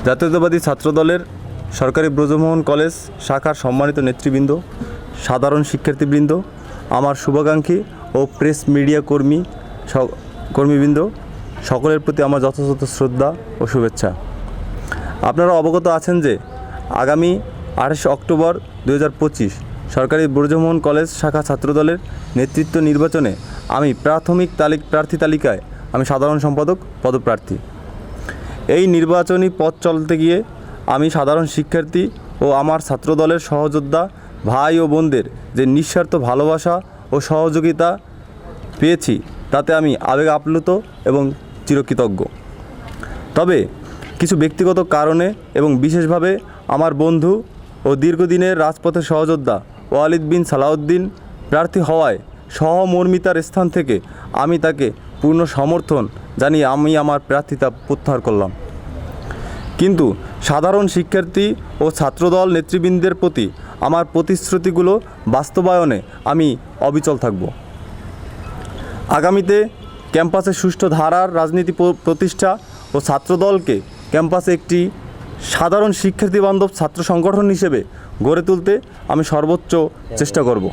জাতীয়তাবাদী ছাত্রদলের সরকারি ব্রজমোহন কলেজ শাখার সম্মানিত নেতৃবৃন্দ, সাধারণ শিক্ষার্থীবৃন্দ, আমার শুভাকাঙ্ক্ষী ও প্রেস মিডিয়া কর্মীবৃন্দ, সকলের প্রতি আমার যথাযথ শ্রদ্ধা ও শুভেচ্ছা। আপনারা অবগত আছেন যে আগামী 28 অক্টোবর 2025 সরকারি ব্রজমোহন কলেজ শাখা ছাত্রদলের নেতৃত্ব নির্বাচনে আমি প্রাথমিক প্রার্থী তালিকায় আমি সাধারণ সম্পাদক পদপ্রার্থী। এই নির্বাচনী পথ চলতে গিয়ে আমি সাধারণ শিক্ষার্থী ও আমার ছাত্রদলের সহযোদ্ধা ভাই ও বোনদের যে নিঃস্বার্থ ভালোবাসা ও সহযোগিতা পেয়েছি তাতে আমি আবেগ আপ্লুত এবং চিরকৃতজ্ঞ। তবে কিছু ব্যক্তিগত কারণে এবং বিশেষভাবে আমার বন্ধু ও দীর্ঘদিনের রাজপথের সহযোদ্ধা ওয়ালিদ বিন সালাউদ্দিন প্রার্থী হওয়ায় সহমর্মিতার স্থান থেকে আমি তাকে পূর্ণ সমর্থন জানিয়ে আমি আমার প্রার্থিতা প্রত্যাহার করলাম। কিন্তু সাধারণ শিক্ষার্থী ও ছাত্রদল নেতৃবৃন্দের প্রতি আমার প্রতিশ্রুতিগুলো বাস্তবায়নে আমি অবিচল থাকব। আগামীতে ক্যাম্পাসে সুষ্ঠু ধারার রাজনীতি প্রতিষ্ঠা ও ছাত্রদলকে ক্যাম্পাসে একটি সাধারণ শিক্ষার্থী বান্ধব ছাত্র সংগঠন হিসেবে গড়ে তুলতে আমি সর্বোচ্চ চেষ্টা করব।